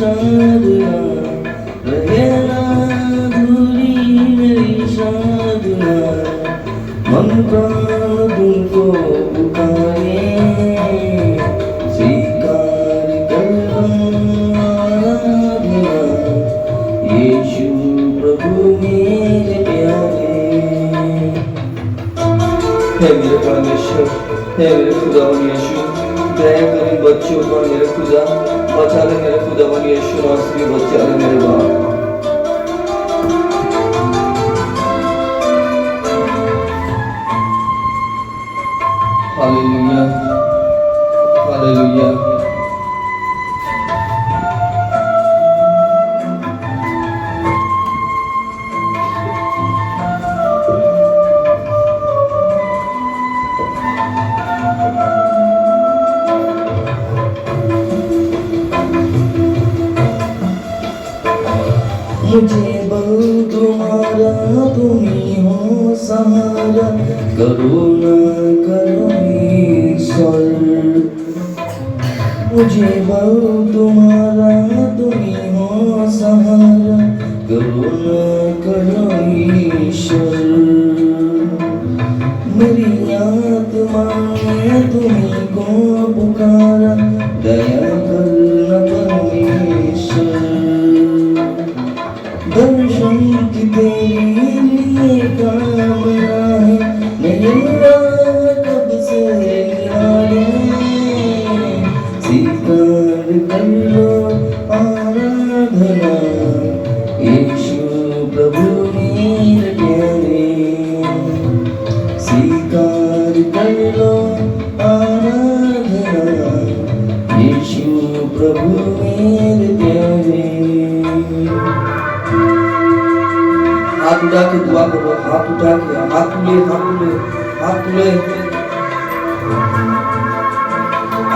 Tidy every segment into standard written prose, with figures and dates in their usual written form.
साधना, रहे ना अधूरी मेरी साधना, मन प्राण तुमको पुकारे, स्वीकार कर आराधना, यीशु प्रभु मेरे प्यारे। हे मेरे परमेश्वर, हे मेरे खुदावन यीशु, दया कर इन बच्चों पर मेरे खुदा, बचा ले मेरे खुदावन यीशु नासरी, बचा ले मेरे बाप। Hallelujah, hallelujah. मुझे बल तुम्हारा तुम्ही हो सहारा, करुणा करो ईश्वर। मुझे बल तुम्हारा तुम्ही हो सहारा, करुणा करो ईश्वर। मेरी आत्मा ने तुम्ही को पुकारा, दया करना परमेश्वर। दर्शन की तेरे लिए कामना है, मेरा कब से निराले, स्वीकार कर लो आराधना, यीशु प्रभु मेरे प्यारे। स्वीकार कर लो आराधना, यीशु प्रभु मेरे प्यारे। हाथ उठा के दुआ करो, हाथ उठा के, हाथ तुले, हाथ तुले, हाथ तुले।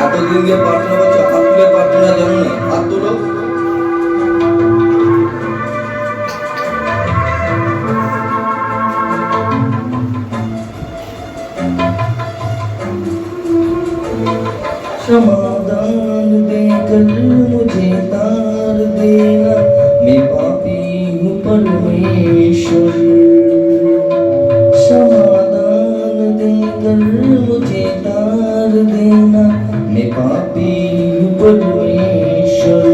এতদিন যে প্রার্থনা করছো, হাত তুলে প্রার্থনা জানো না, হাত তুলো। समाधान देकर मुझे तार देना, मैं पापी हूँ परमेश्वर। समाधान देकर मुझे तार देना, मैं पापी हूँ परमेश्वर।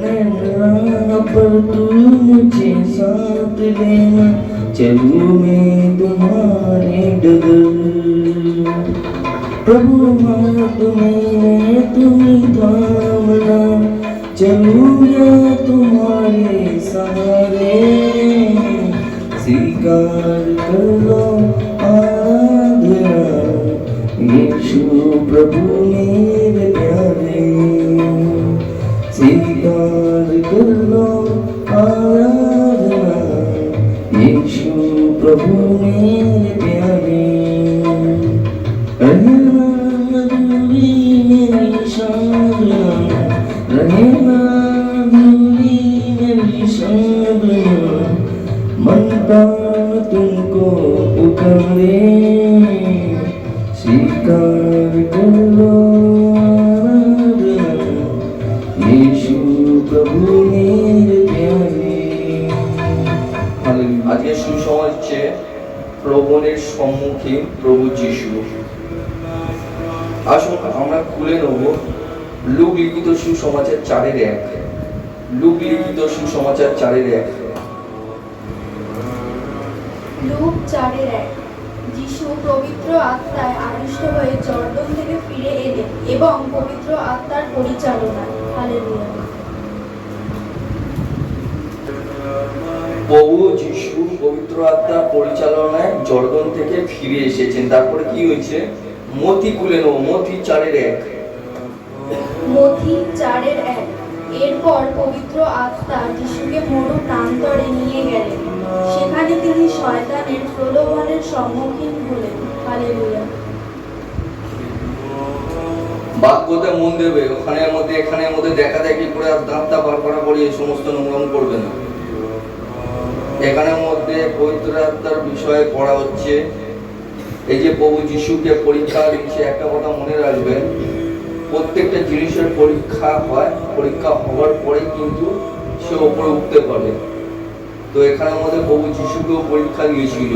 नैना पर तू मुझे साथ लेना, चलूँ मैं तुम्हारे डगर। प्रभु हाथ में तुम्ही थामना, चलूँगा तुम्हारे सहारे। स्वीकार कर लो आराधना, यीशु प्रभु मेरे प्यारे। स्वीकार कर लो आराधना, यीशु प्रभु मेरे प्यारे। रहना अधूरी मेरी साधना, रहना अधूरी मेरी साधना, मन प्राण तुमको पुकारे। स्वीकार कर लो आराधना, यीशु प्रभु मेरे प्यारे। আজকে সুসময় হচ্ছে প্রভুর সম্মুখে প্রভু যিশু। আসুন আমরা খুলে নেব লুক লিখিত সুসমাচার 4:1। লুক লিখিত সুসমাচার 4:1। লুক 4:1। যিশু পবিত্র আত্মায় আবিষ্ট হয়ে জর্দন থেকে ফিরে এলেন এবং পবিত্র আত্মার পরিচালনায়। হালেলুয়া। প্রভু যিশু পবিত্র আত্মার পরিচালনায় জর্দন থেকে ফিরে এসেছেন। তারপরে কি হয়েছে? মতি খুলে নেব, মতি 4:1। মতি 4:1। এরপর পবিত্র আত্মা যিশুকে মরু প্রান্তরে নিয়ে গেলেন, সেখানে তিনি শয়তানের প্রলোভনের সম্মুখীন হলেন। হালেলুয়া। বাক্যতে মন দেবে, ওখানের মধ্যে এখানের মধ্যে দেখা দেখি করে দাঁতটা বার করা করি এই সমস্ত নোংরাম করবে না। এখানের মধ্যে পবিত্র আত্মার বিষয়ে পড়া হচ্ছে। এই যে প্রভু যিশুকে পরীক্ষা দিচ্ছে, একটা কথা মনে রাখবেন, প্রত্যেকটা জিনিসের পরীক্ষা হয়, পরীক্ষা হওয়ার পরে কিন্তু সে ওপরে উঠতে পারে। তো এখানের মধ্যে প্রভু যিশুকেও পরীক্ষা নিয়েছিল।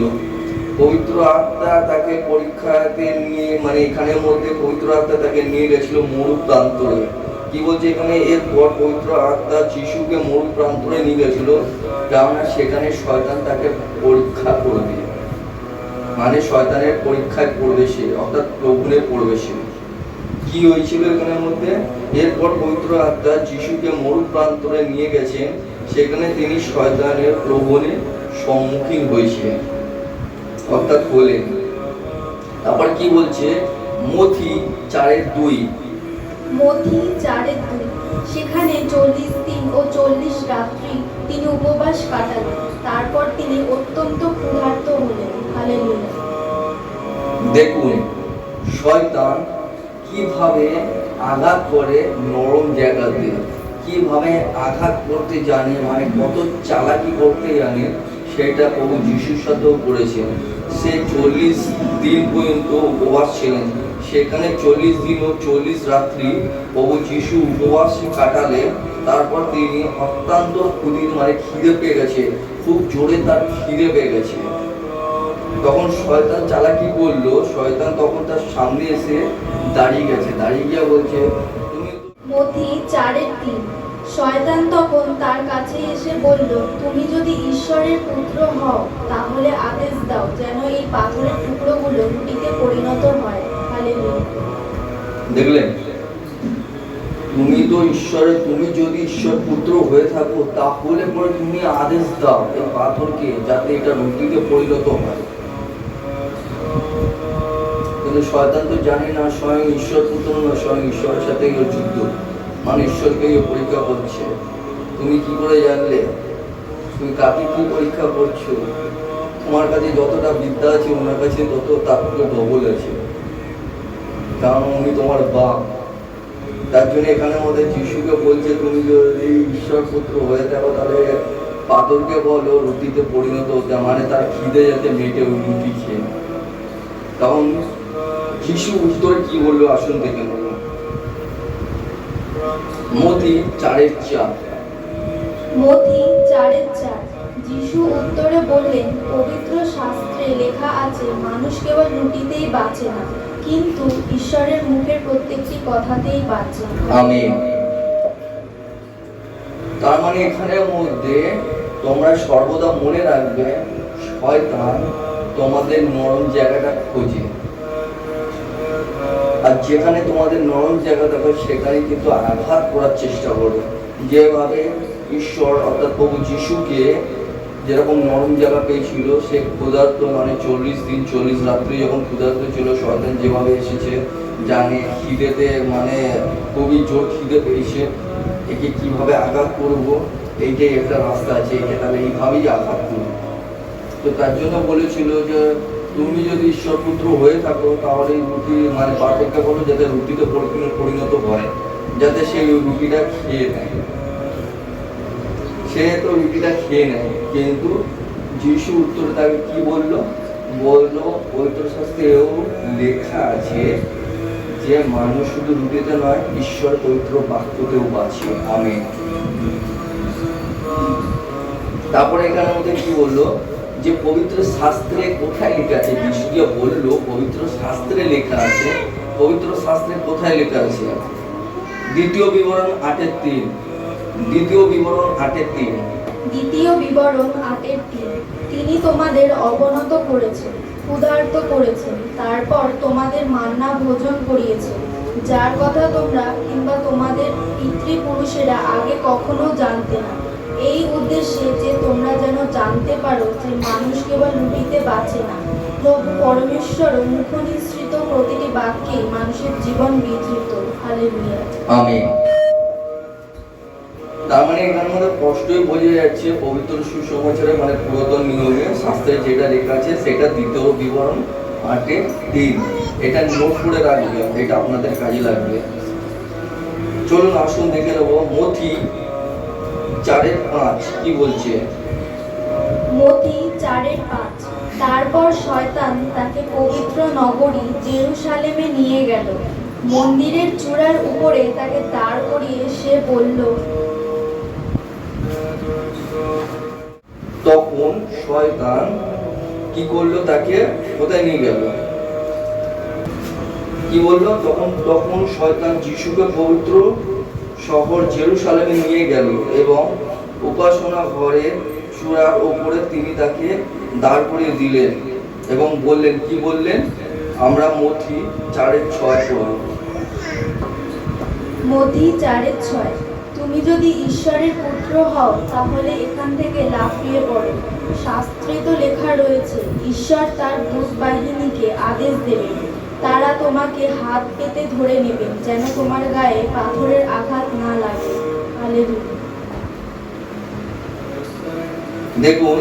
পবিত্র আত্মা তাকে পরীক্ষাতে নিয়ে, মানে এখানের মধ্যে পবিত্র আত্মা তাকে নিয়ে গেছিল মরু প্রান্তরে। কি বলছে এখানে, এরপর পবিত্র আত্মা যিশুকে মরু প্রান্তরে নিয়ে গেছিল, কেননা সেখানে শয়তান তাকে পরীক্ষা করবে, মানে শয়তানের পরীক্ষায় পড়বে সে, অর্থাৎ প্রভুরে পড়বে সে। কি হয়েছিল এখানের মধ্যে, এরপর পবিত্র আত্মা যিশুকে মরু প্রান্তরে নিয়ে গেছেন, সেখানে তিনি শয়তানের প্রলোভনে সম্মুখীন হয়েছিলেন, অর্থাৎ হলেন। তারপর কি বলছে, মথি 4:2। মথি 4:2। সেখানে 40 দিন ও 40 রাত্রি তিনি উপবাস কাটালেন, তারপর তিনি অত্যন্ত ক্ষুধার্ত হলেন। হালেলুয়া। দেখুন শয়তান কিভাবে আঘাত করে নরম জায়গাতে, কিভাবে আঘাত করতে জানে, মানে কত চালাকি করতে জানে, সেটা প্রভু যিশুর সাথেও করেছেন। সে 40 দিন পর্যন্ত উপবাস ছিলেন, সেখানে 40 দিন ও 40 রাত্রি প্রভু যিশু উপবাস কাটালে, তারপর তিনি অত্যন্ত ক্ষুধিত, মানে খিদে পেয়ে গেছে, খুব জোরে তার খিদে পেয়ে গেছে। তখন শয়তান চালাকি করলো, শয়তান তখন তার সামনে এসে দাঁড়িয়ে গেছে, দাঁড়িয়ে গিয়ে বলছে, তুমি মথি 4:3। শয়তান তখন তার কাছে এসে বলল, তুমি যদি ঈশ্বরের পুত্র হও তাহলে আদেশ দাও যেন এই পাথরের টুকরোগুলো রুটিতে পরিণত হয়। হালেলুয়া। দেখলেন, তুমি তো ঈশ্বরের, তুমি যদি ঈশ্বর পুত্র হয়ে থাকো তাহলে পরে তুমি আদেশ দাও এই পাথরকে যাতে এটা রুটিতে পরিণত হয়। কিন্তু শয়তান তো জানে না স্বয়ং ঈশ্বর পুত্র না, স্বয়ং ঈশ্বরের সাথে যুদ্ধ, মানে ঈশ্বরকে পরীক্ষা করছে। তুমি কি করে জানলে? তুমি কাকে কি পরীক্ষা করছো? তোমার কাছে যতটা বিদ্যা আছে ওনার কাছে তত তার থেকে ডবল আছে, কারণ উনি তোমার বাপ। তার জন্য এখানের মধ্যে যিশুকে বলছে, তুমি যদি ঈশ্বর পুত্র হয়ে থাকো তাহলে পাথরকে বলো রুটিতে পরিণত হতে, মানে তার খিদে যাতে মেটে ওই রুটি খেয়ে। তখন যিশু উত্তরে কি বললো আসুন দেখে নেব। মথি 4:4। মথি 4:4। যিশু উত্তরে বললেন, পবিত্র শাস্ত্রে লেখা আছে, মানুষ কেবল রুটিতেই বাঁচে না, কিন্তু ঈশ্বরের মুখের প্রত্যেকটি কথাতেই বাঁচে। আমিন। তার মানে এখানের মধ্যে তোমরা সর্বদা মনে রাখবে, শয়তান তোমাদের নরম জায়গাটা খোঁজে, আর যেখানে তোমাদের নরম জায়গা থাকে সেখানে কিন্তু আঘাত করার চেষ্টা করবে। যেভাবে ঈশ্বর অর্থাৎ প্রভু যিশুকে যেরকম নরম জায়গা পেয়েছিল, সে ক্ষুধার্ত, মানে 40 দিন 40 রাত্রি যখন ক্ষুধার্ত ছিল, শয়তান যেভাবে এসেছে জানে খিদেতে, মানে খুবই জোর খিদে পেয়েছে, একে কিভাবে আঘাত করবো, এইটাই একটা রাস্তা আছে, একে তাহলে এইভাবেই আঘাত করবো। তো তার জন্য বলেছিল যে তুমি যদি ঈশ্বর পুত্র হয়ে থাকো তাহলে রুটি, মানে পাথরকে বলো যাতে রুটিতে পরিণত হয়, যাতে সেই রুটিটা খেয়ে নেয়। সে তো রুটিটা খেয়ে নেয়, কিন্তু যিশু উত্তরে তাকে কি বললো, পবিত্র শাস্ত্রেও লেখা আছে যে মানুষ শুধু রুটিতে নয়, ঈশ্বর পবিত্র বাক্যতেও বাঁচে। আমিন। তারপরে এখানের মধ্যে কি বললো, যে পবিত্র শাস্ত্রে কোথায় লেখা আছে, যিশু যে বললো পবিত্র শাস্ত্রে লেখা আছে, পবিত্র শাস্ত্রে কোথায় লেখা আছে? দ্বিতীয় বিবরণ 8:3। দ্বিতীয় বিবরণ 8:3। দ্বিতীয় বিবরণ 8:3। তিনি তোমাদের অবনত করেছেন, ক্ষুধার্ত করেছেন, তারপর তোমাদের মান্না ভোজন করিয়েছেন, যার কথা তোমরা কিংবা তোমাদের পিতৃপুরুষেরা আগে কখনো জানতে না, এই উদ্দেশ্যে যে তোমরা যেন জানতে পারো যে মানুষ কেবল রুটিতে বাঁচে না, প্রভু পরমেশ্বর মুখনিসৃত প্রতিটি বাক্যে মানুষের জীবন বিধৃত। হালেলুয়া। আমিন। তার মানে এখানের মধ্যে স্পষ্টই বোঝা যাচ্ছে পবিত্র সুসমাচারে, মানে পুরাতন নিয়মে শাস্ত্রে যেটা লেখা আছে সেটা দ্বিতীয় বিবরণ 8:3। এটা নোট করে রাখবে, এটা আপনাদের কাজে লাগবে। চলুন আসুন দেখে নেব মথি 4:5 কি বলছে। মথি 4:5। তারপর শয়তান তাকে পবিত্র নগরী জেরুসালেমে নিয়ে গেল, মন্দিরের চূড়ার উপরে তাকে দাঁড় করিয়ে সে বলল, তখন শয়তান কি করলো, তাকে কোথায় নিয়ে গেল? কি বললো? তখন শয়তান যিশুকে পবিত্র শহর জেরুসালেমে নিয়ে গেল এবং উপাসনা ঘরের চূড়ার ওপরে তিনি তাকে দাঁড় করিয়ে দিলেন এবং বললেন, কি বললেন? আমরা মথি 4:6 পড়ব। মথি 4:6, তুমি যদি ঈশ্বরের পুত্র হও তাহলে এখান থেকে লাফিয়ে পড়ো। শাস্ত্রে তো লেখা রয়েছে, ঈশ্বর তার দূত বাহিনীকে আদেশ দেবেন, তারা তোমাকে হাত পেতে ধরে নেবেন, যেন তোমার গায়ে পাথরের আঘাত না লাগে। হালেলুয়া। দেখুন,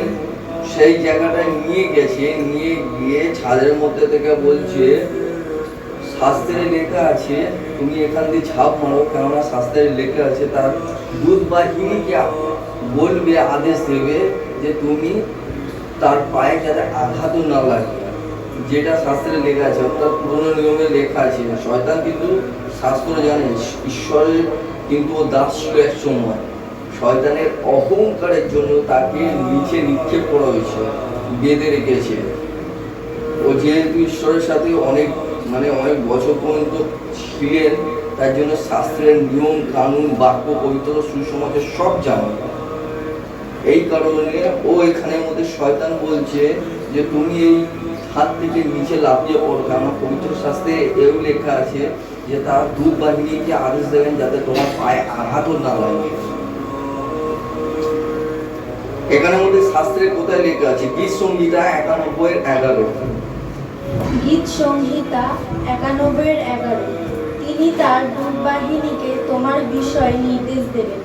সেই জায়গাটায় নিয়ে গিয়ে ছাদের মধ্যে থেকে বলছে, শাস্ত্রে লেখা আছে তুমি এখান দিয়ে ঝাঁপ মারো, কেননা শাস্ত্রে লেখা আছে তার দূত বাহিনীকে বলবে, আদেশ দেবে যে তুমি তার পায়ে যাতে আঘাতও না লাগে। যেটা শাস্ত্রে লেখা আছে, অর্থাৎ পুরোনো নিয়মে লেখা আছে। শয়তান কিন্তু শাস্ত্র জানে, ঈশ্বরের কিন্তু ও দাস ছিল এক সময়। শয়তানের অহংকারের জন্য তাকে নিচে নিক্ষেপ করা হয়েছে, বেঁধে রেখেছে। ও যেহেতু ঈশ্বরের সাথে অনেক বছর পর্যন্ত ছিলেন, তার জন্য শাস্ত্রের নিয়ম কানুন, বাক্য, পবিত্র সুসমাজের সব জানে। এই কারণে ও এখানের মধ্যে শয়তান বলছে যে তুমি এই হাত থেকে নিচে লাফিয়ে পড়ো, কারণ পবিত্র শাস্ত্রে এও লেখা আছে যে তার দূত বাহিনীকে আদেশ দেবেন যাতে তোমার পায়ে আঘাতও না লাগে। এখানের মধ্যে শাস্ত্রের কোথায় লেখা আছে? গীত সংহিতা 91:11। গীত সংহিতা 91:11, তিনি তার দূত বাহিনীকে তোমার বিষয়ে নির্দেশ দেবেন,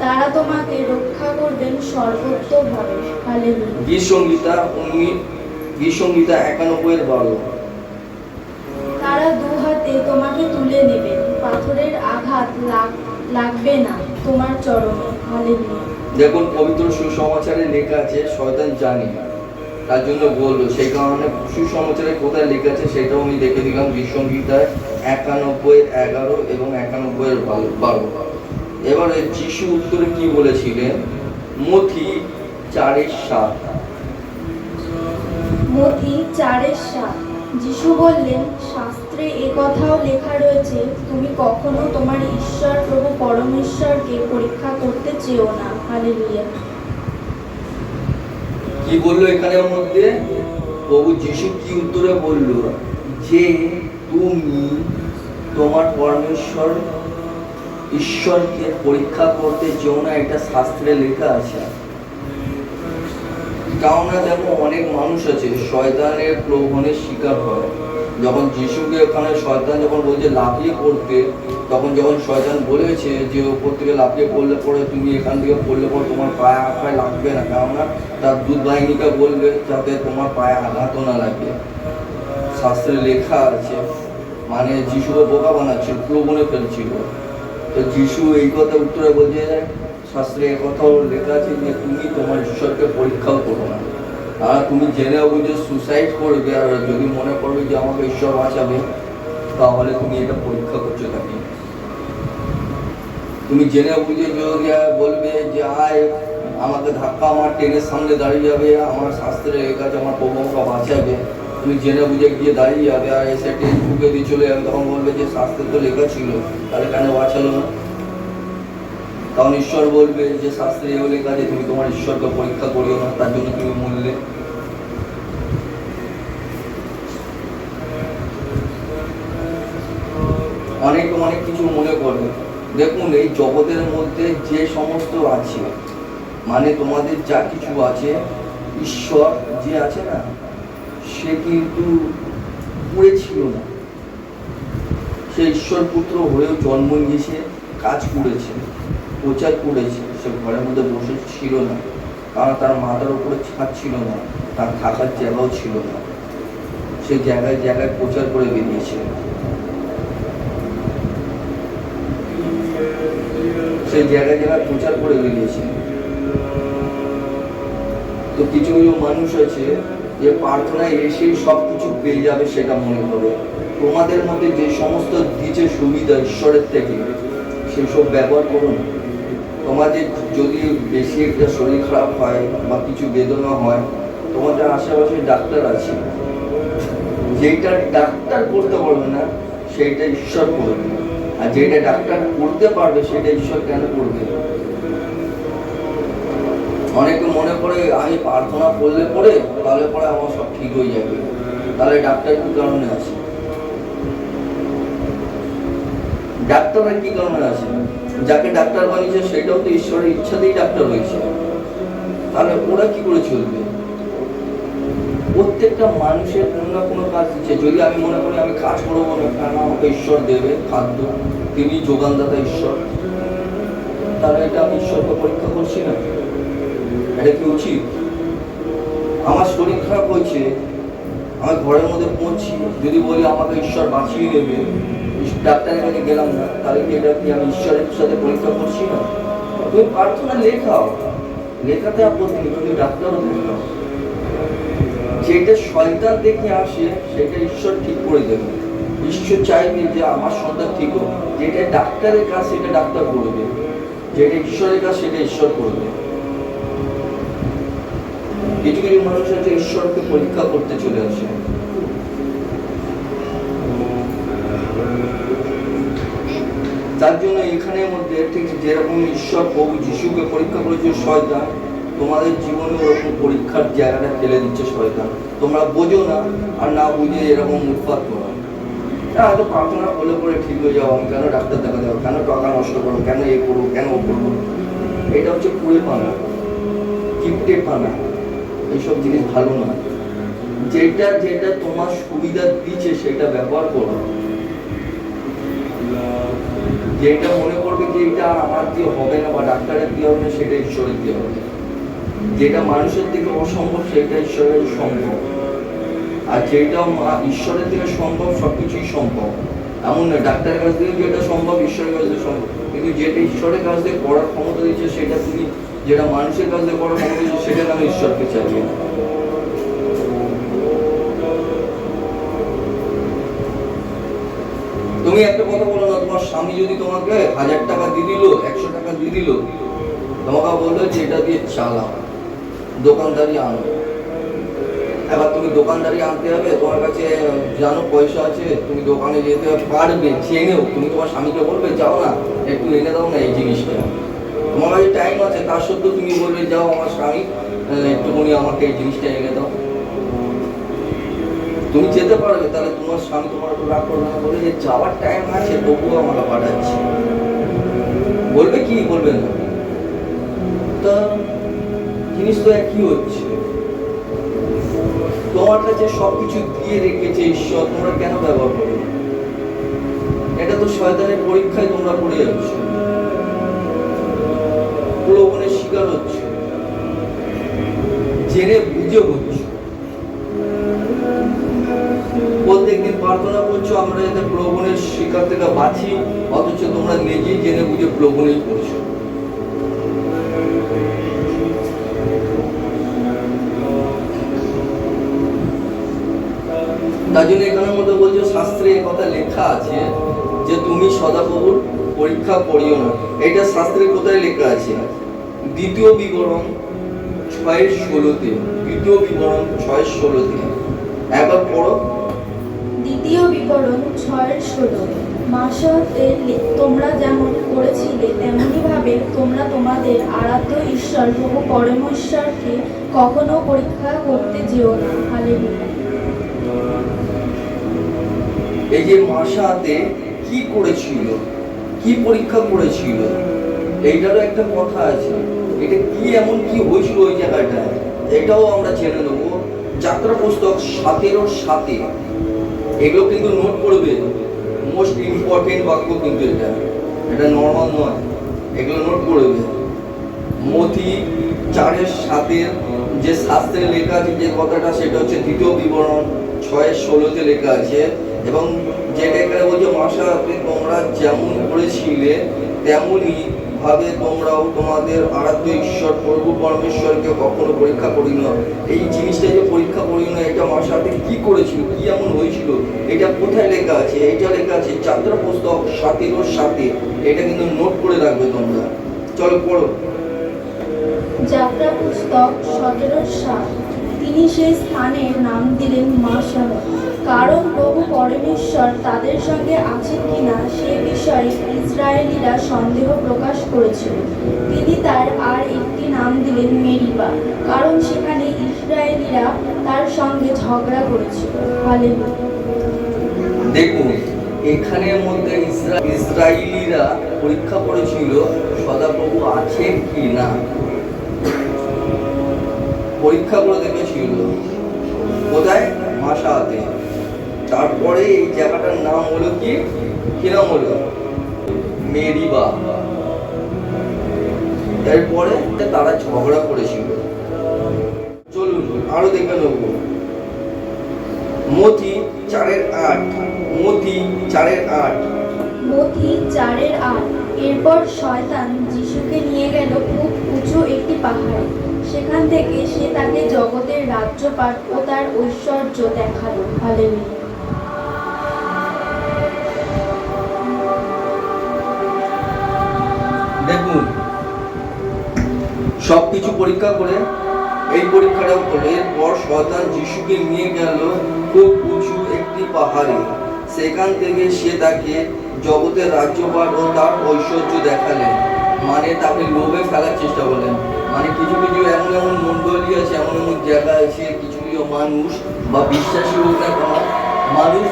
তারা তোমাকে রক্ষা করবেন সর্বোত্তভাবে। হালেলুয়া। গীত সংহিতা 91:12। তারা দু হাতে তোমাকে তুলে নেবেন, পাথরের আঘাত লাগবে না তোমার চরণে। হালেলুয়া। দেখুন, পবিত্র সুসমাচারে লেখা আছে, শয়তান জানে, তার জন্য বললো। সেই কারণে সুসমাচারে কোথায় লেখা আছে সেটাও আমি দেখে দিলাম। গীত সংহিতায় 91:11 এবং 91:12। এবারে যিশু উত্তরে কি বলেছিলেন? মথি 4:7। মথি 4:7, যিশু বললেন, শাস্ত্রে এ কথাও লেখা রয়েছে, তুমি কখনো তোমার ঈশ্বর প্রভু পরমেশ্বরকে পরীক্ষা করতে চেও না। হালেলুয়া। কি বললো এখানের মধ্যে? প্রভু যিশু কি উত্তরে বলল? যে তুমি তোমার পরমেশ্বর ঈশ্বরকে পরীক্ষা করতে চেও না, এটা শাস্ত্রে লেখা আছে। কেননা দেখো, অনেক মানুষ আছে শয়তানের প্রলোভনের শিকার হয়। যখন যিশুকে ওখানে শয়তান যখন বলছে লাফিয়ে পড়তে, তখন যখন শয়তান বলেছে যে ওপর থেকে লাফিয়ে পড়লে পরে তুমি এখান থেকে পড়লে পরে তোমার পায়ে লাগবে না, কেননা তার দূত বাহিনীকে বলবে যাতে তোমার পায়ে আঘাতও না লাগে। শাস্ত্রে লেখা আছে, মানে যিশুকে বোকা বানাচ্ছিল, প্রলোভনে ফেলছিল। তো যিশু এই কথা উত্তরে বলছে, শাস্ত্রে এ কথাও লেখা আছে যে তুমি তোমার ঈশ্বরকে পরীক্ষাও করো না। আর তুমি জেনে বুঝে সুসাইড করবে, আর যদি মনে করবে যে আমাকে ঈশ্বর বাঁচাবে, তাহলে তুমি এটা পরীক্ষা করছো তাকে। তুমি জেনে বুঝে যদি বলবে যে আয় আমাকে ধাক্কা আমার ট্রেনের সামনে দাঁড়িয়ে যাবে, আমার শাস্ত্রে লেখা আছে আমার প্রভু আমাকে বাঁচাবে, তুমি জেনে বুঝে গিয়ে দাঁড়িয়ে যাবে আর এসে ট্রেন ঢুকে দিয়ে চলে যাবে, তখন বলবে যে শাস্ত্রে তো লেখা ছিল, তাহলে কেন বাঁচালো না? তখন ঈশ্বর বলবে যে শাস্ত্রে এও লেখা যে তুমি তোমার ঈশ্বরকে পরীক্ষা করিও না, তার জন্য তুমি মরলে। অনেক কিছু মনে করবে। দেখুন, এই জগতের মধ্যে যে সমস্ত আছে, মানে তোমাদের যা কিছু আছে, ঈশ্বর যে আছে না, সে কিন্তু পড়েছিল না। সে ঈশ্বর পুত্র হয়েও জন্ম নিয়েছে, কাজ করেছে, প্রচার করেছে। সে ঘরের মধ্যে বসে ছিল না, কারণ তার মাথার উপরে ছাদ ছিল না, তার থাকার জায়গাও ছিল না। সে জায়গায় জায়গায় প্রচার করে বেরিয়েছে। সে জায়গায় জায়গায় প্রচার করে বেরিয়েছে। তো কিছু কিছু মানুষ আছে যে প্রার্থনায় এসেই সব কিছু পেয়ে যাবে সেটা মনে করে, তোমাদের মধ্যে যে সমস্ত দিচ্ছে সুবিধা ঈশ্বরের থেকে সেসব ব্যবহার করো না। তোমাদের যদি বেশি একটা শরীর খারাপ হয় বা কিছু বেদনা হয়, তোমাদের আশেপাশে ডাক্তার আছে, যেটা ডাক্তার করতে পারবে না সেইটা ঈশ্বর করবে, আর যেটা ডাক্তার করতে পারবে সেটা ঈশ্বর কেন করবে? অনেকে মনে করে আমি প্রার্থনা করলে পরে তাহলে পরে আমার সব ঠিক হয়ে যাবে, তাহলে ডাক্তার কি কারণে আছে? ডাক্তাররা কি কারণে আছে? যাকে ডাক্তার বানিয়েছে সেটাও তো ঈশ্বরের ইচ্ছাতেই ডাক্তার হয়েছে, তাহলে ওরা কি করে চলবে? প্রত্যেকটা মানুষের কোনো না কোনো কাজ দিচ্ছে। যদি আমি মনে করি আমি কাজ করবো না, কেন আমাকে ঈশ্বর দেবে খাদ্য, তিনি যোগানদাতা ঈশ্বর, তাহলে এটা আমি ঈশ্বরকে পরীক্ষা করছি না? এটা কি উচিত? আমার শরীর খারাপ হয়েছে, আমি ঘরের মধ্যে পড়ছি, যদি বলি আমাকে ঈশ্বর বাঁচিয়ে নেবে, ডাক্তারের কাছে গেলাম না, তাহলে কি এটা কি আমি ঈশ্বরের সাথে পরীক্ষা করছি না? তুমি প্রার্থনা লেখাও, লেখাতে আপত্তি নেই, কিন্তু ডাক্তারও দেখাও। যেটা শয়তান দেখে আসে সেটা ঈশ্বর ঠিক করে দেবে। ঈশ্বর চাইবে যে আমার সন্তান ঠিক হোক। যেটা ডাক্তারের কাজ সেটা ডাক্তার করবে, যেটা ঈশ্বরের কাজ সেটা ঈশ্বর করবে। কিছু কিছু মানুষ আছে ঈশ্বরকে পরীক্ষা করতে চলে আসে। তার জন্য এখানের মধ্যে ঠিক যেরকম ঈশ্বর প্রভু যিশুকে পরীক্ষা করেছে শয়তান, তোমাদের জীবনে ওরকম পরীক্ষার জায়গাটা ফেলে দিচ্ছে শয়তান। তোমরা বোঝো না, আর না বুঝে এরকম উৎপাত করো। হয়তো প্রার্থনা করলে পরে ঠিক হয়ে যাও, আমি কেন ডাক্তার দেখাতে যাবো, কেন টাকা নষ্ট করবো, কেন এ করবো, কেন ও করবো? এটা হচ্ছে কুড়ে পানা, কিপটে পানা। এইসব জিনিস ভালো না। যেটা যেটা তোমার সুবিধা দিচ্ছে সেটা ব্যবহার করো। যেটা মনে করবে যে এটা আমার দিয়ে হবে না বা ডাক্তারের দিয়ে হবে না, সেটা ঈশ্বরের দিয়ে হবে। যেটা মানুষের থেকে অসম্ভব সেটা ঈশ্বরের সম্ভব, আর যেটা ঈশ্বরের থেকে সম্ভব সবকিছুই সম্ভব। এমন না ডাক্তারের কাছ থেকে যেটা সম্ভব ঈশ্বরের কাছ থেকে সম্ভব, কিন্তু যেটা ঈশ্বরের কাছ থেকে করার ক্ষমতা দিচ্ছে সেটা তুমি, যেটা মানুষের কাছ থেকে করার ক্ষমতা দিচ্ছে সেটা আমি ঈশ্বরকে চাইবে। তুমি একটা কথা বলো না, তোমার স্বামী যদি তোমাকে 1000 টাকা দিয়ে দিল, 100 টাকা দিয়ে দিল, তোমাকে বললো যে এটা দিয়ে চালাও, দোকানদারি আনো। এবার তুমি দোকানদারি আনতে হবে, তোমার কাছে জানো পয়সা আছে, তুমি দোকানে যেতে পারবে, চেনেও, তুমি তোমার স্বামীকে বলবে যাও না একটু এনে দাও না এই জিনিসটা, তোমার কাছে টাইম আছে, তার সত্ত্বেও তুমি বলবে যাও আমার স্বামী একটুখানি আমাকে এই জিনিসটা এনে দাও। তুমি যেতে পারবে, তাহলে তোমার স্বামী তোমার উপর রাগ করবে না, বলে যে যাওয়ার টাইম আছে তবুও আমাকে পাঠাচ্ছি, বলবে কি? বলবে না। তা জিনিস তো একই হচ্ছে, তোমার কাছে সবকিছু দিয়ে রেখেছে ঈশ্বর, তোমরা কেন ব্যবহার করো? এটা তো শয়তানের পরীক্ষায় তোমরা পড়ে যাচ্ছ, প্রলোভনের শিকার হচ্ছে, জেনে বুঝে হচ্ছে। প্রত্যেকদিন প্রার্থনা করছো আমরা যাতে প্রলোভনের শিকার থেকে বাঁচি, অথচ তোমরা নিজেই জেনে বুঝে প্রলোভনেই করছো। তার জন্য এখানের মধ্যে বলছো শাস্ত্রে কথা লেখা আছে যে তুমি সদাপ্রভুর পরীক্ষা করিও না। এটা শাস্ত্রে কোথায় লেখা আছে? দ্বিতীয় বিবরণ 6:16-তে, দ্বিতীয় বিবরণ 6:16-তে একবার পড়ো। দ্বিতীয় বিবরণ 6:16। মাসাতে তোমরা যেমন করেছিলে তেমনি ভাবে তোমরা তোমাদের আরাধ্য ঈশ্বর প্রভু পরমেশ্বরকে কখনো পরীক্ষা করতে যেও না। হালেলুয়া। এই যে মাসাতে কি করেছিল, কি পরীক্ষা করেছিল, এইটারও একটা কথা আছে। এটা কি এমন কি হয়েছিল ওই জায়গাটায়, এটাও আমরা জেনে নেবো। যাত্রা পুস্তক 7:7। এগুলো কিন্তু নোট করবে, মোস্ট ইম্পর্টেন্ট বাক্য কিন্তু এটা নর্মাল নয়, এগুলো নোট করবে। মথি 4:7 যে শাস্ত্রে লেখা আছে যে কথাটা, সেটা হচ্ছে দ্বিতীয় বিবরণ 6:16-তে লেখা আছে। এবং যেটা এখানে বলছে মাসাতে তোমরা যেমন করেছিলে তেমনই ভাবে তোমরাও তোমাদের আরাধ্য ঈশ্বর প্রভু পরমেশ্বরকে কখনো পরীক্ষা করি না। এই জিনিসটা যে পরীক্ষা করি না, এটা আমার সাথে কি করেছিল, কি এমন হয়েছিল, এটা কোথায় লেখা আছে? এটা লেখা আছে যাত্রা পুস্তক 7:7। এটা কিন্তু নোট করে রাখবে তোমরা। চলো পড়ো। যাত্রা পুস্তক 17:7। তিনি সেই স্থানের নাম দিলেন মাশাল্লাহ, কারণ প্রভু পরমেশ্বর তাদের সঙ্গে আছেন কিনা সে বিষয়ে ইসরায়েলিরা সন্দেহ প্রকাশ করেছিল। তিনি তার আর একটি নাম দিলেন মেরিবা, কারণ সেখানে ইসরায়েলিরা তার সঙ্গে ঝগড়া করেছিল। হালেলুয়া। দেখুন, এখানের মধ্যে ইসরায়েলিরা পরীক্ষা করেছিল সদাপ্রভু আছেন কি না, পরীক্ষা করে দেখেছিল। কোথায়? মাশাতে। তারপরে এই জায়গাটার নাম হলো কি নাম হলো? মেরিবা। এরপরে তারা ঝগড়া করেছিল। চলুন আরো দেখে নেব। মথি 4:8। মথি 4:8। মথি 4:8। এরপর শয়তান যিশুকে নিয়ে গেল খুব উঁচু একটি পাহাড়ে। সেখান থেকে সে তাকে জগতের রাজ্যপাট ও তার ঐশ্বর্য দেখালো। হালেলুয়া। দেখুন, সবকিছু পরীক্ষা করে এই পরীক্ষাটাও করে এরপর শয়তান যিশুকে নিয়ে গেল খুব উঁচু একটি পাহাড়ে। সেখান থেকে সে তাকে জগতের রাজ্যপাট ও তার ঐশ্বর্য দেখালেন, মানে তাকে লোভে ফেলার চেষ্টা করলেন। মানে কিছু কিছু এমন এমন মণ্ডলী আছে, এমন এমন জায়গা আছে, কিছু কিছু মানুষ বা বিশ্বাসী হোক না কেন, মানুষ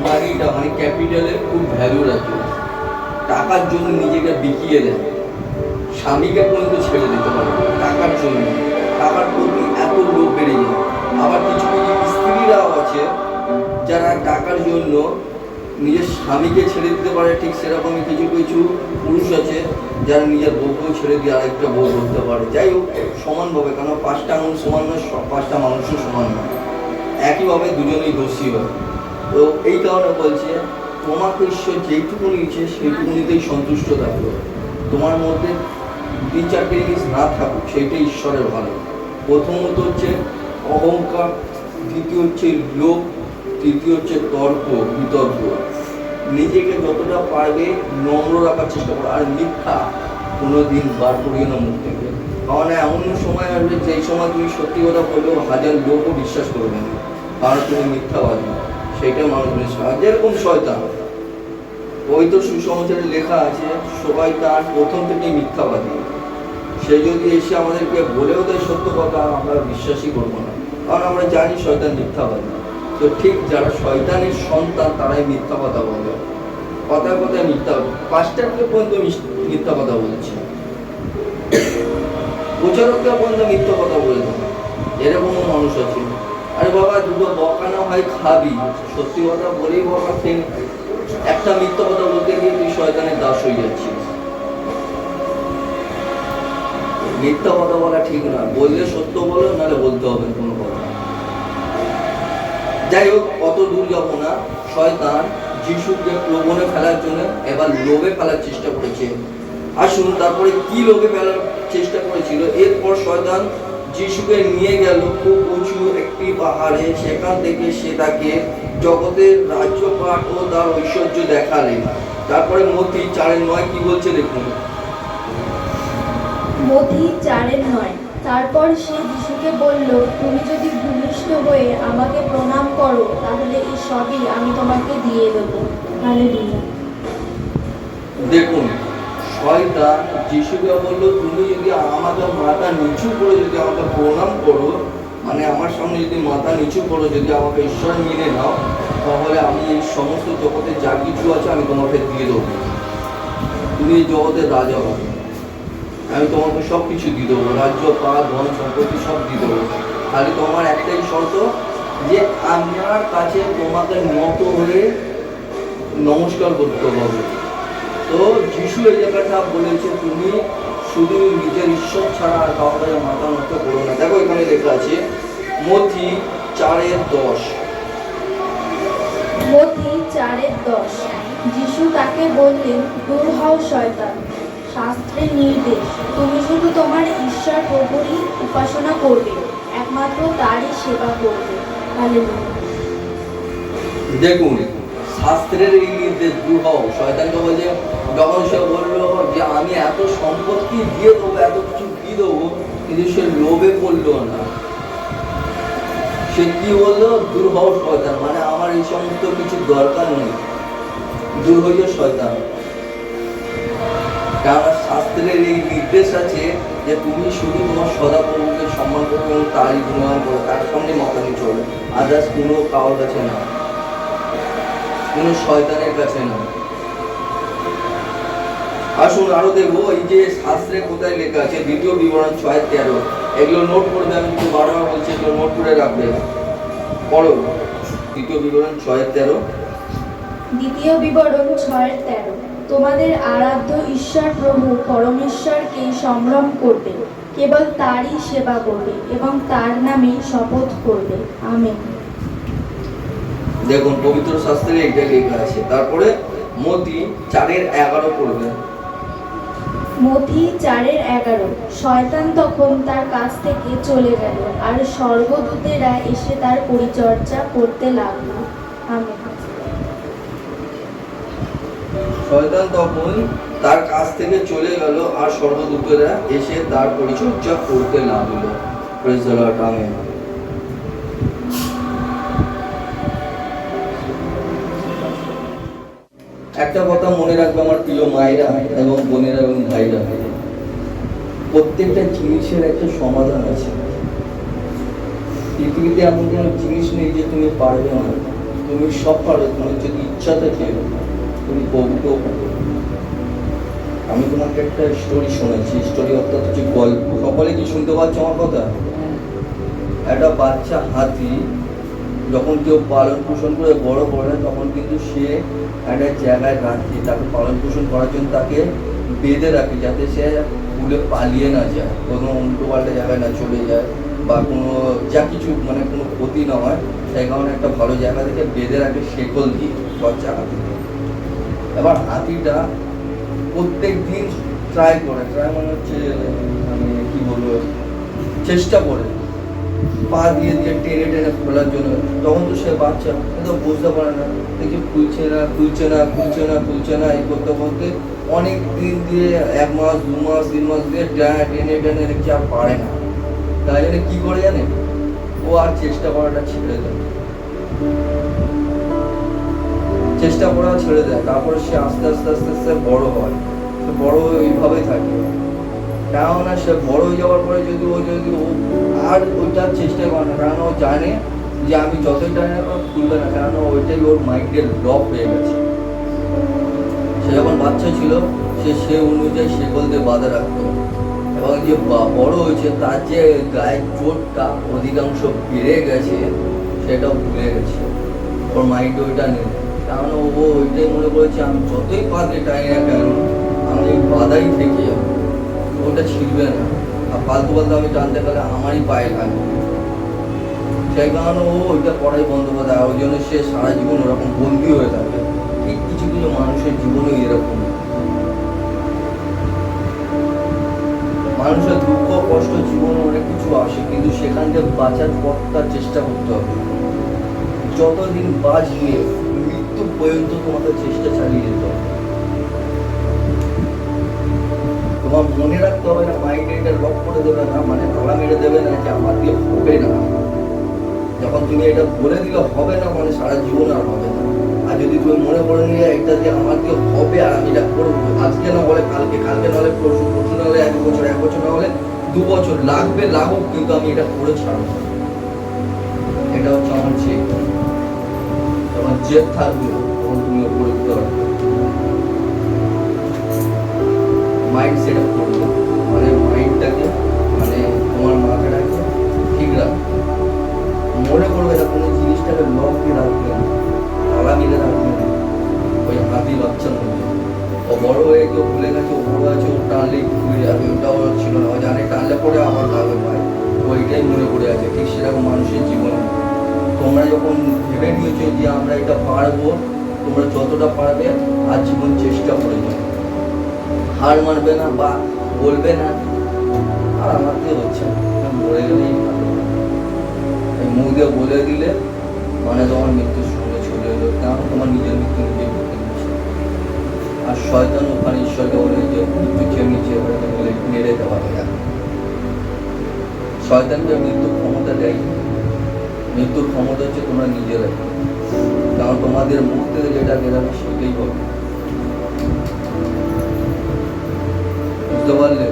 মানিটা মানে ক্যাপিটালের খুব ভ্যালু রাখে, টাকার জন্য নিজেকে বিকিয়ে দেয়, স্বামীকে পর্যন্ত ছেড়ে দিতে পারে টাকার জন্য। টাকার প্রতি এত লোভ বেড়ে যায়। আবার কিছু কিছু স্ত্রীরাও আছে যারা টাকার জন্য নিজের স্বামীকে ছেড়ে দিতে পারে, ঠিক সেরকমই কিছু কিছু পুরুষ আছে যারা নিজের বউকেও ছেড়ে দিয়ে আরেকটা বউ ধরতে পারে। যাই হোক, সমানভাবে, কারণ 5টা আঙুল সমান নয়, 5টা মানুষও সমান নয়, একইভাবে দুজনেই দোষী হয়। তো এই কারণে বলছে তোমাকে ঈশ্বর যেইটুকু নিয়েছে সেইটুকুনিতেই সন্তুষ্ট থাকবে। তোমার মধ্যে 2-4টে জিনিস না থাকুক, সেইটাই ঈশ্বরের ভালো। প্রথমত হচ্ছে অহংকার, দ্বিতীয় হচ্ছে লোভ, তৃতীয় হচ্ছে তর্ক বিতর্ক। নিজেকে যতটা পারবে নম্র রাখার চেষ্টা করো, আর মিথ্যা কোনোদিন বার করিও না মুখ থেকে। কারণ এমন সময় আসবে যেই সময় তুমি সত্যি কথা বললেও 1000 লোকও বিশ্বাস করবে না, কারণ তুমি মিথ্যাবাদী। সেইটা মানুষ বিশ্বাস, যেরকম শয়তান, ওই তো সুসমাচারে লেখা আছে শয়তান প্রথম থেকেই মিথ্যাবাদী। সে যদি এসে আমাদেরকে বলেও দেয় সত্য কথা, আমরা বিশ্বাসই করবো না, কারণ আমরা জানি শয়তান মিথ্যাবাদী। তো ঠিক যারা শয়তানের সন্তান তারাই মিথ্যা কথা বলে, কথায় কথায় মিথ্যা, 5টা পর্যন্ত মিথ্যা কথা বলেছে, প্রচারকরা পর্যন্ত মিথ্যা কথা বলে দেয়। এরকমও মানুষ আছে। আরে বাবা, দুটো বকা না হয় খাবি, সত্যি কথা বলেই বকা খেয়ে, একটা মিথ্যা কথা বলতে গিয়ে তুই শয়তানের দাস হয়ে যাচ্ছিস। মিথ্যা কথা বলা ঠিক না, বললে সত্য বলো, নাহলে বলতে হবে কোনো কথা। যাই হোক, অত দূর যাবো না। শয়তান যিশুকে প্রলোভনে ফেলার জন্য এবার লোভে ফেলার চেষ্টা করেছে। আসুন তারপরে কি লোভে ফেলার চেষ্টা করেছিল। এরপর শয়তান যিশুকে নিয়ে গেল খুব উঁচু একটি পাহাড়ে। সেখান থেকে সে তাকে জগতের রাজ্যপাট ও তার ঐশ্বর্য দেখালেন। তারপরে মথি 4:9 কি বলছে দেখুন। মথি 4:9। তারপর সে যিশুকে বলল, তুমি যদি ভূমিষ্ঠ হয়ে আমাকে প্রণাম করো, তাহলে এই সবই আমি তোমাকে দিয়ে দেবো। হালেলুয়া। দেখুন, শয়তান যিশুকে বলল, তুমি যদি আমাকে মাথা নিচু করে যদি আমাকে প্রণাম করো, মানে আমার সামনে যদি মাথা নিচু করো, যদি আমাকে ঈশ্বর মেনে নাও, তাহলে আমি এই সমস্ত জগতে যা কিছু আছে আমি তোমাকে দিয়ে দেবো। তুমি এই জগতের রাজা হবে, আমি তোমাকে সব কিছু দিয়ে দেবো, রাজ্য পাত ধন সম্পত্তি সব দিয়ে দেবো। খালি তোমার একটাই শর্ত, যে আমার কাছে তোমাকে নত হয়ে নমস্কার করতে হবে। তো যিশু এই জায়গাটা বলেছে, তুমি শুধু নিজের ঈশ্বর ছাড়া আর কাউকে মাথা নত করো না। দেখো এখানে লেখা আছে মথি 4:10। মথি 4:10। যিশু তাকে বললেন, দূর হও শয়তান, শাস্ত্রের নির্দেশ, তুমি শুধু তোমার ঈশ্বর প্রভুরই উপাসনা করবে, একমাত্র তারই সেবা করবে। হালেলুয়া। দেখুন, শাস্ত্রের এই নির্দেশ দূর হও। শয়তানকে বলছে, যখন সে বললো যে আমি এত সম্পত্তি দিয়ে দেবো, এত কিছু দিয়ে দেবো, কিন্তু সে লোভে পড়লো না। সে কি বললো? দূর হও শয়তান, মানে আমার এই সমস্ত কিছু দরকার নেই, দূর হইও শয়তান। কারণ শাস্ত্রের এই নির্দেশ আছে যে তুমি শুধু তোমার সদাপ্রভুকে সম্মান করবে এবং তারই গুণগান করো, তার সামনে মাথা নিয়ে চলবে, আদার্স কোনো কারোর কাছে না, কোনো শয়তানের কাছে না। আসুন আরো দেখবো এই যে শাস্ত্রে কোথায় লেখা আছে। দ্বিতীয় বিবরণ 6:13, এগুলো নোট করবে, আমি কিন্তু বারবার বলছি এগুলো নোট করে রাখবে। পড়ো দ্বিতীয় বিবরণ 6:13। দ্বিতীয় বিবরণ 6:13, তোমাদের আরাধ্য ঈশ্বর প্রভু পরমেশ্বরকে সম্ভ্রম করবে, কেবল তারই সেবা করবে এবং তার নামে শপথ করবে। আমেন। দেখুন পবিত্র শাস্ত্রে এটা লেখা আছে। তারপরে মতি 4:11 পড়বে। মথি 4:11, শয়তান তখন তার কাছ থেকে চলে গেল, আর স্বর্গদূতেরা এসে তার পরিচর্যা করতে লাগলো। আমেন। শয়তান তখন তার কাছ থেকে চলে গেল, আর স্বর্গদূতেরা এসে তার পরিচর্যা করতে লাগলো। Praise the Lord. আমেন। একটা কথা মনে রাখবে আমার প্রিয় মায়েরা এবং বোনেরা এবং ভাইরা, প্রত্যেকটা জিনিসের একটা সমাধান আছে। পৃথিবীতে এমন কোনো জিনিস নেই যে তুমি পারবে না, তুমি সব পারো, তোমার যদি ইচ্ছা থাকে তুমি প্রভুকেও পারো। আমি তোমাকে একটা স্টোরি শোনাচ্ছি, স্টোরি অর্থাৎ হচ্ছে গল্প। সকলে কি শুনতে পাচ্ছ আমার কথা? একটা বাচ্চা হাতি যখন কেউ পালন পোষণ করে বড় করে, তখন কিন্তু সে একটা জায়গায় রাখে, তাকে পালন পোষণ করার জন্য তাকে বেঁধে রাখে, যাতে সে ভুলে পালিয়ে না যায়, কোনো উল্টো পাল্টা জায়গায় না চলে যায়, বা কোনো যা কিছু মানে কোনো ক্ষতি না হয়, সেই কারণে একটা ভালো জায়গা থেকে বেঁধে রাখে শেকল দিয়ে বাচ্চা হাতিকে। এবার হাতিটা প্রত্যেক দিন ট্রাই মানে হচ্ছে মানে কি বলবো, চেষ্টা করে পা দিয়ে দিয়ে টেনে টেনে খোলার জন্য। তখন তো সে বাচ্চা তো বুঝতে পারে না, দেখি খুলছে না এই করতে করতে অনেক দিন দিয়ে 1 মাস 2 মাস 3 মাস দিয়ে টেনে টেনে দেখছি আর পারে না। তাই জন্য কি করে জানে, ও আর চেষ্টা করাটা ছেড়ে দেয়, তারপরে সে আস্তে আস্তে বড় হয়। সে বড় হয়ে ওইভাবে থাকে, কেননা সে বড় হয়ে যাওয়ার পরে যদি ও আর ওইটার চেষ্টা করে না, কারণ ও জানে যে আমি যতই জানি না খুলবে না, কারণ ওইটাই ওর মাইন্ডের লক হয়ে গেছে। সে যখন বাচ্চা ছিল সে অনুযায়ী শেকল দিয়ে বাঁধা রাখতো, এবং যে বড় হয়েছে তার যে গায়ের চোটটা অধিকাংশ বেড়ে গেছে সেটাও ভুলে গেছে, ওর মাইন্ডে ওইটা নেই। কারণ ও ওইটাই মনে করেছে আমি যতই পাতে টাই না কেন আমি বাধাই থেকে যাবো, ওটা ছিড়বে না, আর পালতু আমি টানতে গেলে আমারই পায়ে থাকবে। সেই কারণে ও ওইটা করাই বন্ধ করে দেয়, ওই জন্য সে সারা জীবন ওরকম বন্দী হয়ে থাকে। ঠিক কিছু কিছু মানুষের জীবনে এরকম, মানুষের দুঃখ কষ্ট জীবনে অনেক কিছু আসে, কিন্তু সেখান থেকে বাঁচার পথটা চেষ্টা করতে হবে। যতদিন বাঁচবে মৃত্যু পর্যন্ত তোমাকে চেষ্টা চালিয়ে যেতে হবে। তোমার মনে রাখতে হবে না, মাইন্ডে এটা লক করে দেবে না, মানে তালা মেরে দেবে না যে আমার দিয়ে হবে না। যখন তুমি এটা বলে দিলে হবে না, মানে সারা জীবন আর হবে না। আর যদি তুমি মনে করে নিয়ে এটা যে আমার দিয়ে হবে আর আমি এটা করবো, আজকে না হলে কালকে, কালকে না হলে পরশু, পরশু না হলে 1 বছর, 1 বছর না হলে 2 বছর, লাগবে লাগুক, কিন্তু আমি এটা করে ছাড়বো। এটা হচ্ছে আমার চেক। যখন জেদ থাকবে তখন তুমি উপরে উঠতে পারবে, মাইন্ড সেট আপ করবে, মানে মাইন্ডটাকে মানে তোমার মাথাটাকে ঠিক রাখবে। মনে করবে না কোনো জিনিসটাকে লক দিয়ে রাখবে না, তালা মিলে রাখবে না। ওই হাতি বাচ্চার মধ্যে ও বড় হয়ে কেউ ভুলে গেছে, ও বড় আছে, ও টানলেই ঘুরে যাবে, ওটাও ছিল না, ও জানে টানলে পরে আবার লাগবে পায়, ওইটাই মনে পড়ে আছে। ঠিক সেরকম মানুষের জীবনে তোমরা যখন ভেবে নিয়েছো যে আমরা এটা পারবো, তোমরা যতটা পারবে আর জীবন চেষ্টা করে যাও। হার মানবে না বা বলবে না আর আমার দিয়ে হচ্ছে না, মরে গেলেই ভালো। এই মুখ দিয়ে বলে দিলে মানে তোমার মৃত্যুর সঙ্গে চলে এলো, কারণ তোমার নিজের মৃত্যু নিজে করতে নিচ্ছে। আর শয়তান ওখানে ঈশ্বরকে বলে যে মৃত্যু খেয়ে নিচে বলে মেরে দেওয়া যায়। শয়তানকে মৃত্যুর ক্ষমতা দেয়, মৃত্যুর ক্ষমতা হচ্ছে তোমরা নিজেরাই, কারণ তোমাদের মুখ থেকে যেটা বেরোবে সেটাই হবে। বুঝতে পারলে?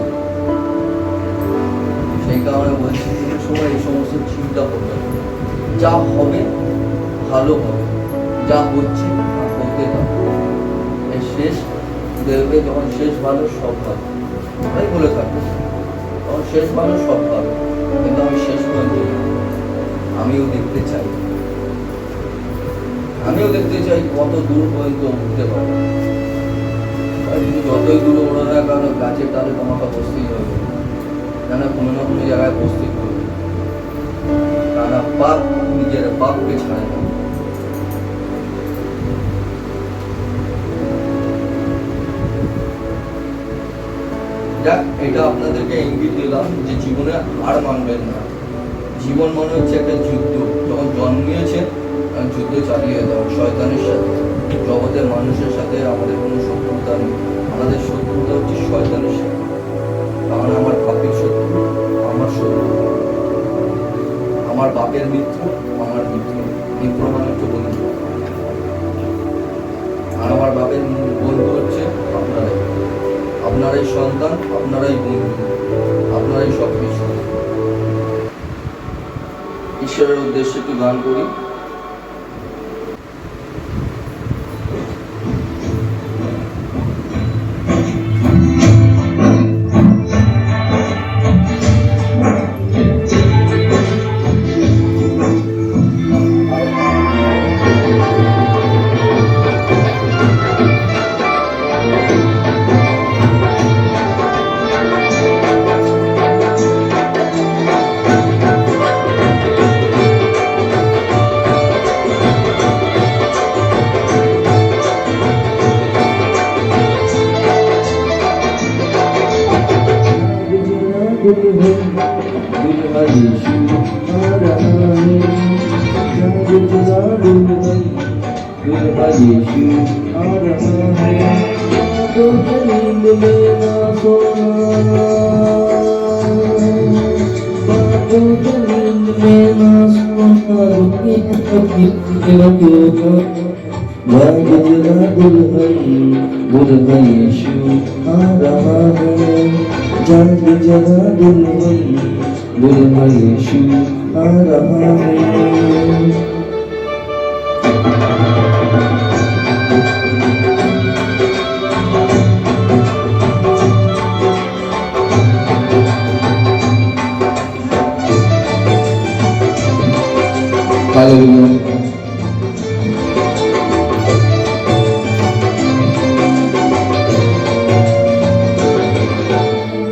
সেই কারণে বলছি কোনো সময় এই সমস্ত চিন্তা করবে না। যা হবে ভালো হবে, যা হচ্ছে হতে থাকবে। এই শেষ দেখবে যখন শেষ ভালো সব ভালো, তাই বলে থাকবে তখন শেষ ভালো সব ভালো। কিন্তু আমি শেষ পর্যন্ত আমিও দেখতে চাই, আমিও দেখতে চাই কত দূর পর্যন্ত উঠতে পারে। তুমি যতই দূর ওড়ো না কেন গাছের ডালে তোমাকে বসতেই হবে, কেন কোনো না কোনো জায়গায় বসতে করবে। কারণ পাপ নিজের পাপকে ছাড়ে না। যাক, এটা আপনাদেরকে ইঙ্গিত দিলাম যে জীবনে হার মানবেন না। জীবন মনে হচ্ছে একটা যুদ্ধ, যখন জন্মিয়েছে যুদ্ধ চালিয়ে দাও শয়তানের সাথে। জগতের মানুষের সাথে আমাদের কোনো শত্রুতা নেই, আমাদের শত্রুতা হচ্ছে শয়তানের সাথে। কারণ আমার বাপের শত্রু আমার শত্রু, আমার বাপের মিত্র আমার মিত্র। মিত্র মানে হচ্ছে বন্ধু, আর আমার বাপের বন্ধু হচ্ছে আপনারাই। আপনারাই সন্তান, আপনারাই বন্ধু, আপনারাই সব কিছু। ঈশ্বরের উদ্দেশ্যে একটু গান করি।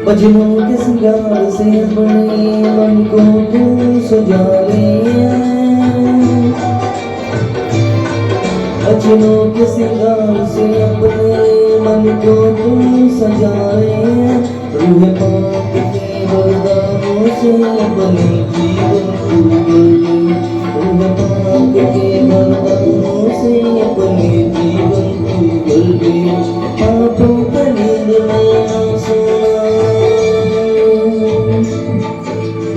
भजनों के श्रृंगार से अपने मन को तू सजा ले, भजनों के श्रृंगार से अपने मन को तू सजाए। रूह पाक के वरदानों से अपने जीवन तू गढ़े, रूह पाक के वरदानों से अपने जीवन तू गढ़े। हाथों का नींद में ना सोना,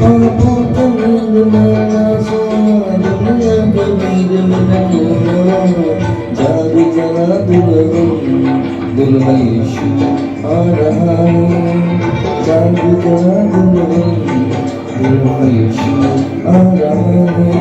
हाथों का नींद में ना सोना, दुनिया के भीड़ में न खोना। जाग जरा दुल्हन, दुल्हन यीशु आ रहा है। जाग जरा दुल्हन, दुल्हन यीशु आ रहा है।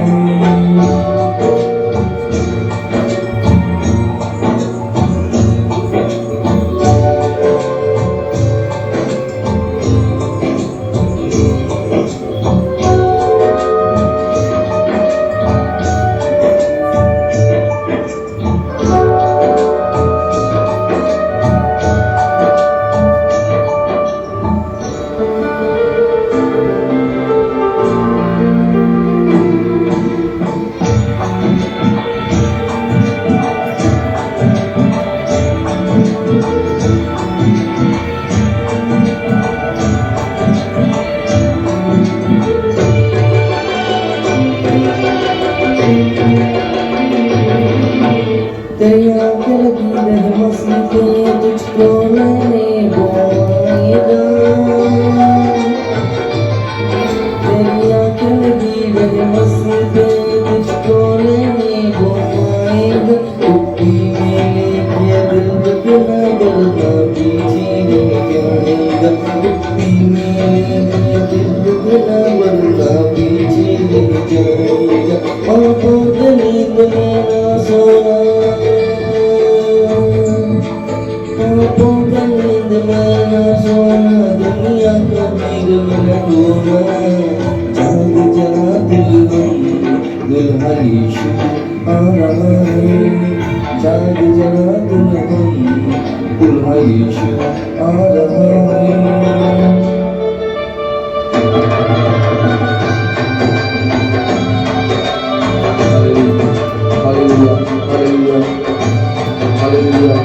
जाएगा मिट्टी में दिल भला वरना पीछे रह जाएगा आंखों के नींद में ना सोना आंखों के नींद में ना सोना दुनिया का पीर में न होना जाग जा दिल दुल्हा यीशु आ रहा है जाग जा दुल्हा यीशु आ रहा है हालेलुया हालेलुया हालेलुया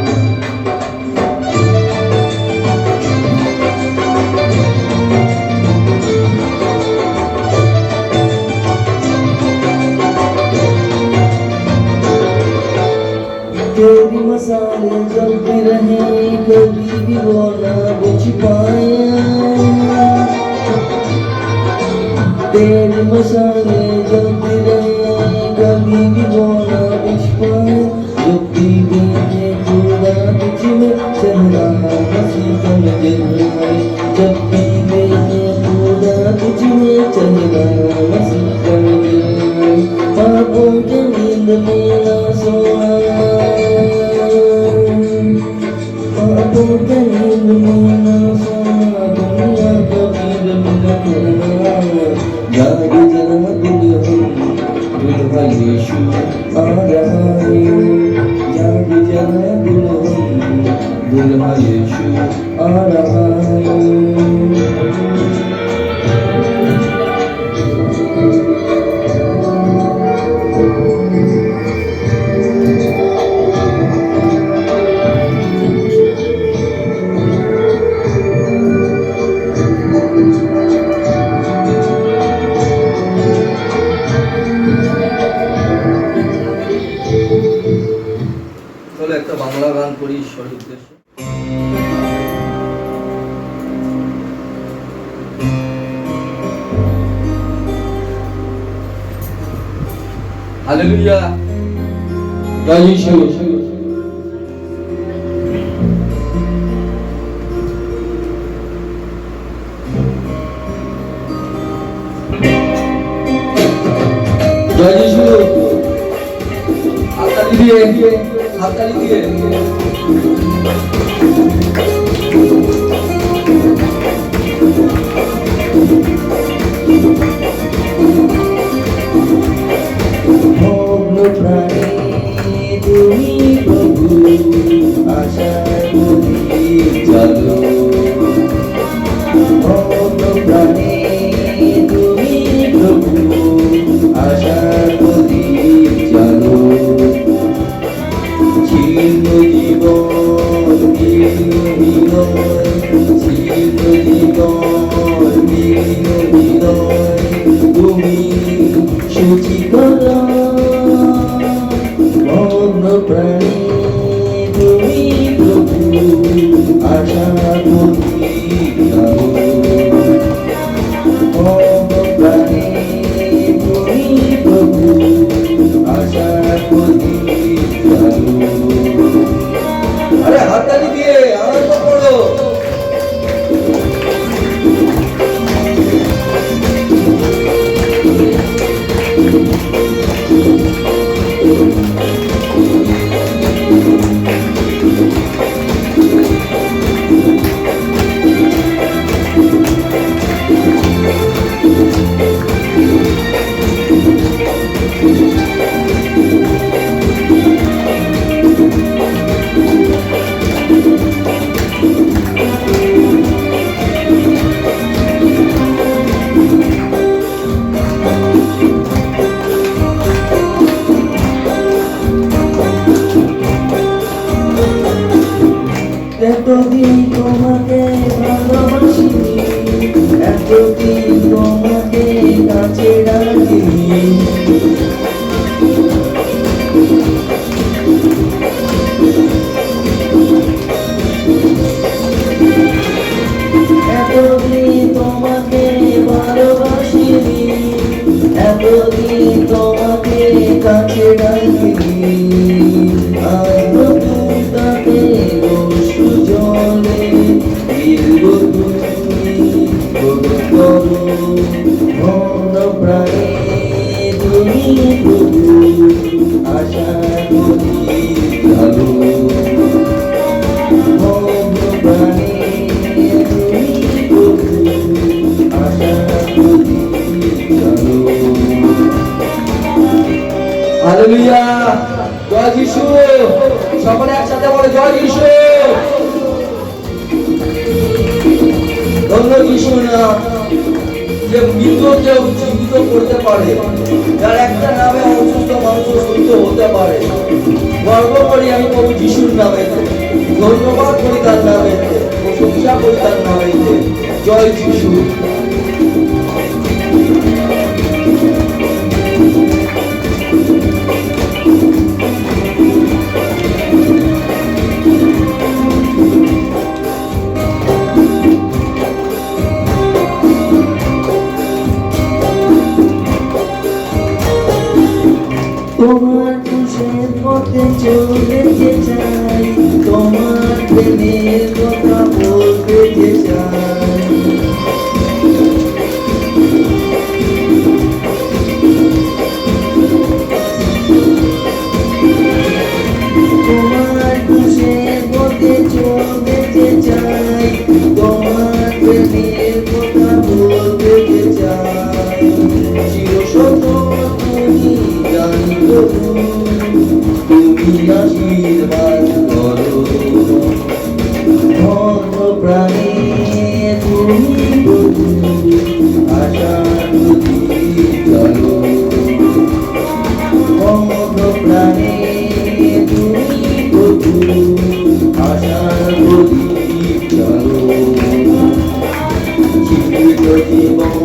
तेरी मसाले जलती रहे कभी भी वो ना बुझ पाए तेरी मसाले जलती रहे कभी भी वो ना बुझ पाए जब भी देखे खुदा तुझ में चेहरा हंसी कम जलाए जब भी देखे खुदा तुझ में चेहरा हंसी कम जलाए पापों के नींद में ना सोना पापों के नींद में ना सोना दुनिया का पीर में न करना जाग जरा दुल्हा यीशु आ रहा है जाग जरा दुल्हा यीशु आ रहा है চলো একটা বাংলা গান করি ঈশ্বরের উদ্দেশ্যে। হালেলুয়া জয় যিশু জয় যিশু হাততালি দিয়ে হাততালি দিয়ে ভগ্ন প্রাণে তুমি প্রভু আশার প্রদীপ জ্বালো ভগ্ন প্রাণে তুমি প্রভু আশার প্রদীপ জ্বালো জীর্ণ জীবন জীর্ণ হৃদয় জীর্ণ জীবন জীর্ণ হৃদয় তুমি সুচি করো মগ্ন প্রাণে তুমি প্রভু আশা প্রদীপ জ্বালো মগ্ন প্রাণে তুমি প্রভু আশা প্রদীপ জ্বালো আরে হাততালি দিয়ে আনন্দ করো। এতদিন তোমাকে ভালোবাসিনি এতদিন তোমাকে কাছে রাখিনি এতদিন তোমাকে ভালোবাসিনি এতদিন তোমাকে কাছে রাখিনি আজ নতুন তাকে সুজলে হালেলুয়া, জয় যিশু। সকলে একসাথে বলে জয় যিশু। ধন্য যিশু না, যে মৃতকেও জীবিত করতে পারে, যার একটা নামে অসুস্থ মানুষ সুস্থ হতে পারে। গর্ব করি আমি প্রভু যিশুর নামেতে, ধন্যবাদ করি তার নামেতে, প্রশংসা করি তার নামেতে। জয় যিশু। তোমার খুশির পথে চলতে চাই, তোমার প্রেমের কথা বলতে চাই। তোমার খুশির পথে চলতে চাই, তোমার প্রেমের কথা বলতে চাই। চিরসত্য তুমি জানো, তুমি আশীর্বাদ করো। ধন্য প্রাণে তুমি প্রভু, আশার প্রদীপ জ্বালো। ধন্য প্রাণে তুমি প্রভু, আশার প্রদীপ জ্বালো। জীবিত জীবন